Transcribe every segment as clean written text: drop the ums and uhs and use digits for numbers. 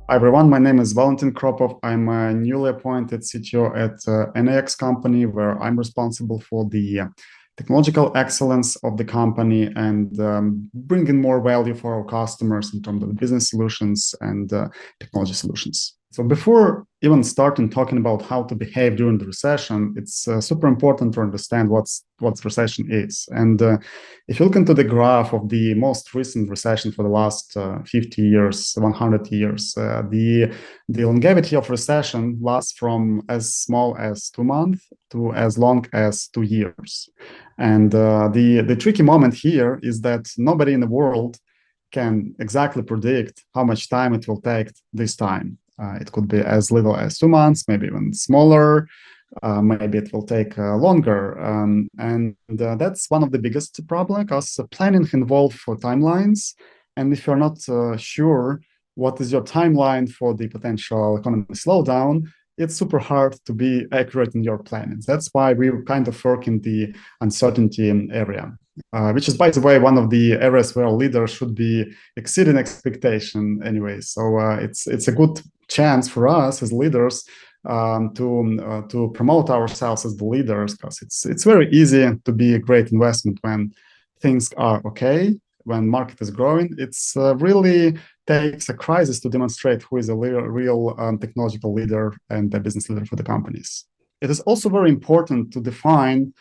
Hi everyone, my name is Valentyn Kropov. I'm a newly appointed CTO at NAX company, where I'm responsible for the technological excellence of the company and bringing more value for our customers in terms of business solutions and technology solutions. So before even starting talking about how to behave during the recession, it's super important to understand what recession is. And if you look into the graph of the most recent recession for the last 50 years, 100 years, the longevity of recession lasts from as small as 2 months to as long as 2 years. And the tricky moment here is that nobody in the world can exactly predict how much time it will take this time. It could be as little as 2 months, maybe even smaller. Maybe it will take longer. And that's one of the biggest problems, because planning involves for timelines. And if you're not sure what is your timeline for the potential economic slowdown, it's super hard to be accurate in your planning. That's why we kind of work in the uncertainty area, which is, by the way, one of the areas where leaders should be exceeding expectation anyway. So it's a good chance for us as leaders to promote ourselves as the leaders, because it's very easy to be a great investment when things are okay, when market is growing. It's really takes a crisis to demonstrate who is a real technological leader and a business leader for the companies. It is also very important to define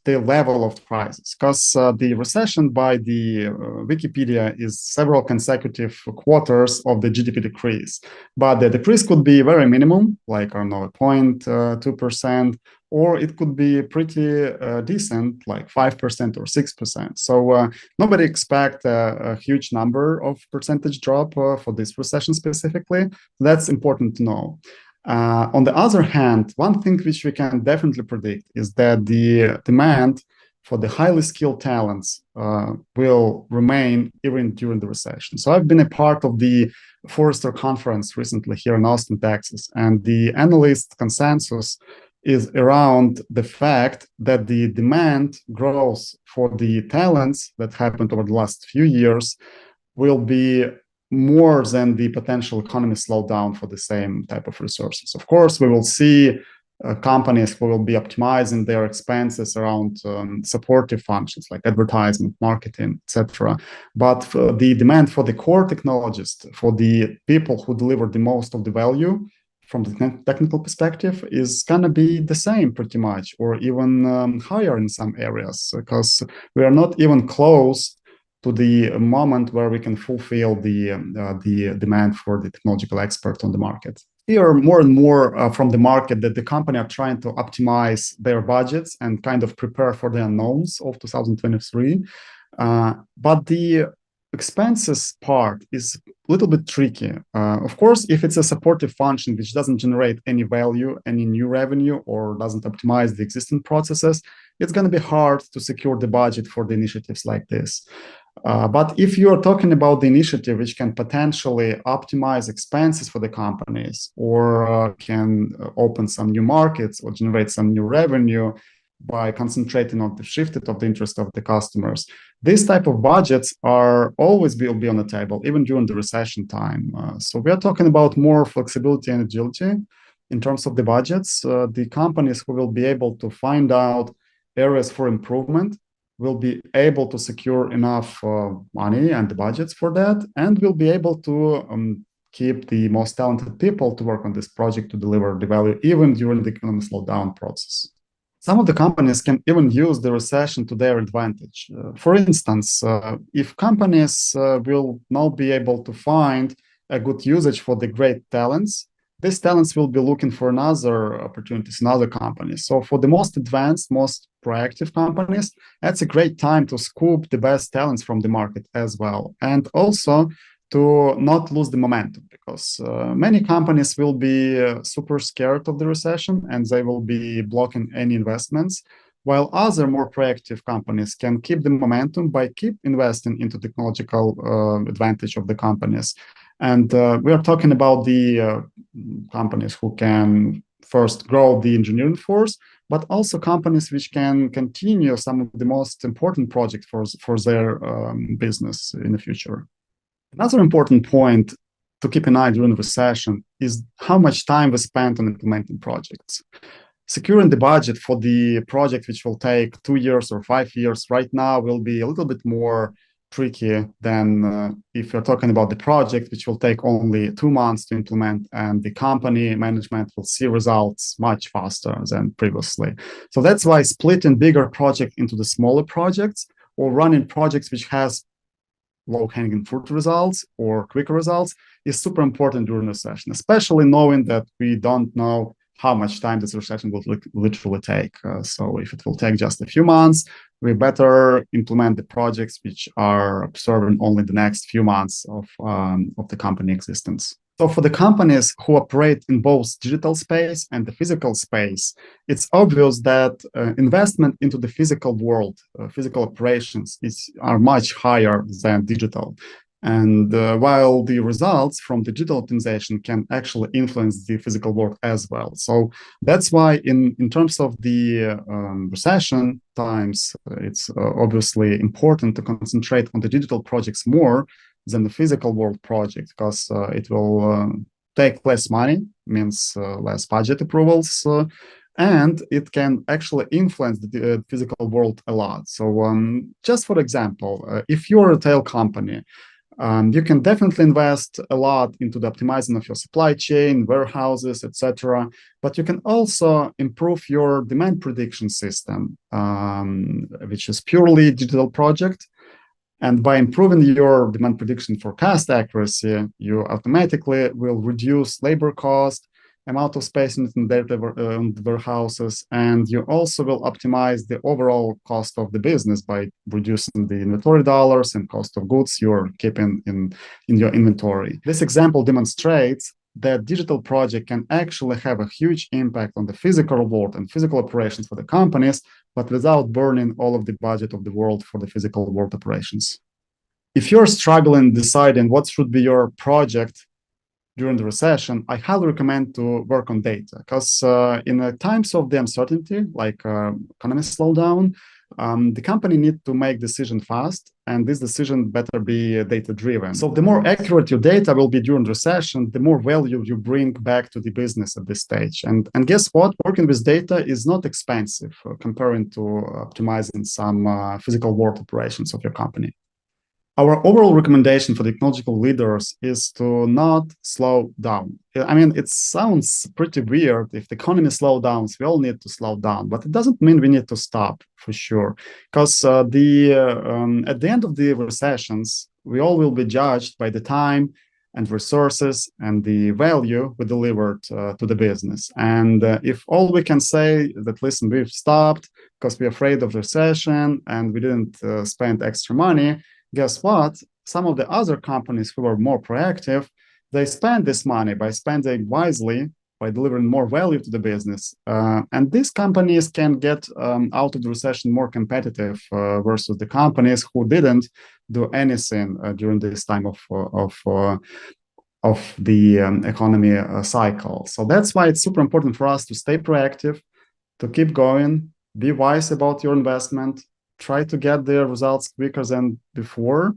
the level of crisis, because the recession by the Wikipedia is several consecutive quarters of the GDP decrease. But the decrease could be very minimum, like, I don't know, 0.2%, or it could be pretty decent, like 5% or 6%. So nobody expect a huge number of percentage drop for this recession specifically. That's important to know. On the other hand, one thing which we can definitely predict is that the demand for the highly skilled talents will remain even during the recession. So I've been a part of the Forrester conference recently here in Austin, Texas, and the analyst consensus is around the fact that the demand growth for the talents that happened over the last few years will be more than the potential economy slowdown for the same type of resources. Of course, we will see companies who will be optimizing their expenses around supportive functions like advertisement, marketing, etc. But the demand for the core technologists, for the people who deliver the most of the value from the technical perspective, is going to be the same pretty much, or even higher in some areas, because we are not even close to the moment where we can fulfill the demand for the technological expert on the market. Hear more and more from the market that the company are trying to optimize their budgets and kind of prepare for the unknowns of 2023. But the expenses part is a little bit tricky. Of course, if it's a supportive function which doesn't generate any value, any new revenue, or doesn't optimize the existing processes, it's going to be hard to secure the budget for the initiatives like this. But if you're talking about the initiative which can potentially optimize expenses for the companies, or can open some new markets or generate some new revenue by concentrating on the shifted of the interest of the customers, these type of budgets are always will be on the table, even during the recession time. So we are talking about more flexibility and agility in terms of the budgets. The companies who will be able to find out areas for improvement will be able to secure enough money and the budgets for that, and will be able to keep the most talented people to work on this project to deliver the value even during the economic slowdown process. Some of the companies can even use the recession to their advantage. For instance, if companies will not be able to find a good usage for the great talents, these talents will be looking for another opportunities in other companies. So for the most advanced, most proactive companies, that's a great time to scoop the best talents from the market as well. And also to not lose the momentum, because many companies will be super scared of the recession and they will be blocking any investments, while other more proactive companies can keep the momentum by keep investing into technological advantage of the companies. And we are talking about the companies who can first grow the engineering force, but also companies which can continue some of the most important projects for their business in the future. Another important point to keep an eye during the recession is how much time we spend on implementing projects. Securing the budget for the project, which will take 2 years or 5 years right now, will be a little bit more tricky than if you're talking about the project, which will take only 2 months to implement, and the company management will see results much faster than previously. So that's why splitting bigger project into the smaller projects or running projects which has low-hanging fruit results or quicker results is super important during the session, especially knowing that we don't know how much time this recession will literally take. So if it will take just a few months, we better implement the projects which are observing only the next few months of the company existence. So for the companies who operate in both digital space and the physical space, it's obvious that investment into the physical world, physical operations are much higher than digital. And while the results from the digital optimization can actually influence the physical world as well. So that's why in terms of the recession times, it's obviously important to concentrate on the digital projects more than the physical world project, because it will take less money, means less budget approvals, and it can actually influence the physical world a lot. So just for example, if you're a retail company, you can definitely invest a lot into the optimizing of your supply chain, warehouses, etc. But you can also improve your demand prediction system, which is purely digital project. And by improving your demand prediction forecast accuracy, you automatically will reduce labor cost, amount of space in the warehouses, and you also will optimize the overall cost of the business by reducing the inventory dollars and cost of goods you're keeping in your inventory. This example demonstrates that digital project can actually have a huge impact on the physical world and physical operations for the companies, but without burning all of the budget of the world for the physical world operations. If you're struggling deciding what should be your project during the recession, I highly recommend to work on data, because in the times of the uncertainty, like economy slowdown, the company needs to make decision fast, and this decision better be data-driven. So the more accurate your data will be during recession, the more value you bring back to the business at this stage. And guess what? Working with data is not expensive comparing to optimizing some physical world operations of your company. Our overall recommendation for technological leaders is to not slow down. I mean, it sounds pretty weird. If the economy slows down, we all need to slow down, but it doesn't mean we need to stop for sure. Because at the end of the recessions, we all will be judged by the time and resources and the value we delivered to the business. And if all we can say that, listen, we've stopped because we're afraid of recession and we didn't spend extra money, guess what? Some of the other companies who are more proactive, they spend this money by spending wisely, by delivering more value to the business. And these companies can get out of the recession more competitive versus the companies who didn't do anything during this time of the economy cycle. So that's why it's super important for us to stay proactive, to keep going, be wise about your investment, try to get the results quicker than before,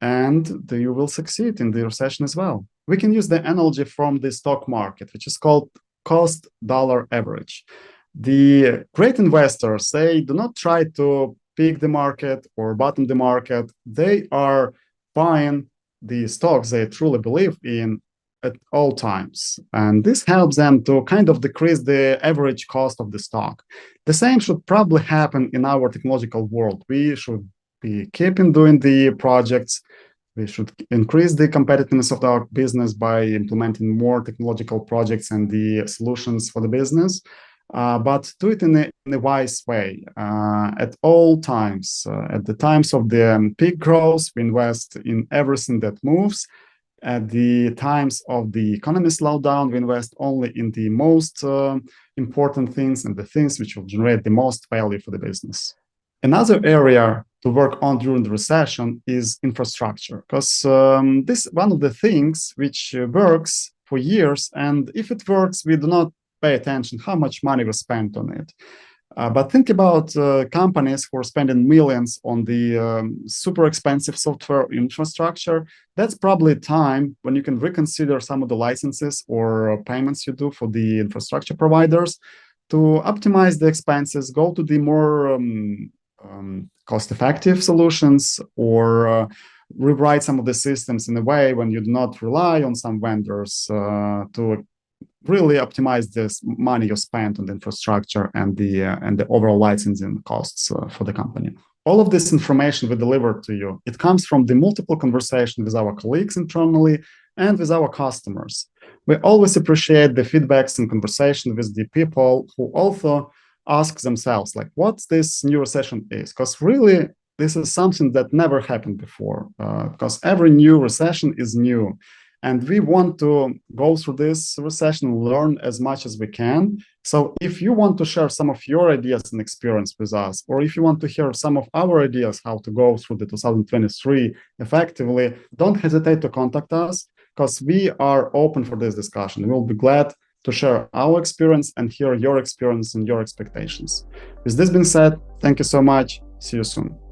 and you will succeed in the recession as well. We can use the analogy from the stock market, which is called cost dollar average. The great investors, they do not try to pick the market or bottom the market. They are buying the stocks they truly believe in at all times. And this helps them to kind of decrease the average cost of the stock. The same should probably happen in our technological world. We should be keeping doing the projects. We should increase the competitiveness of our business by implementing more technological projects and the solutions for the business, but do it in a wise way at all times. At the times of the peak growth, we invest in everything that moves. At the times of the economy slowdown, we invest only in the most important things and the things which will generate the most value for the business. Another area to work on during the recession is infrastructure, because this is one of the things which works for years, and if it works, we do not pay attention how much money we spent on it. But think about companies who are spending millions on the super expensive software infrastructure. That's probably a time when you can reconsider some of the licenses or payments you do for the infrastructure providers to optimize the expenses, go to the more cost-effective solutions, or rewrite some of the systems in a way when you do not rely on some vendors to really optimize this money you spent on the infrastructure and the overall licensing costs for the company. All of this information we deliver to you, it comes from the multiple conversation with our colleagues internally and with our customers. We always appreciate the feedbacks and conversation with the people who also ask themselves, like, what this new recession is, because really this is something that never happened before, because every new recession is new. And we want to go through this recession, learn as much as we can. So if you want to share some of your ideas and experience with us, or if you want to hear some of our ideas how to go through the 2023 effectively, don't hesitate to contact us, because we are open for this discussion. We'll be glad to share our experience and hear your experience and your expectations. With this being said, thank you so much. See you soon.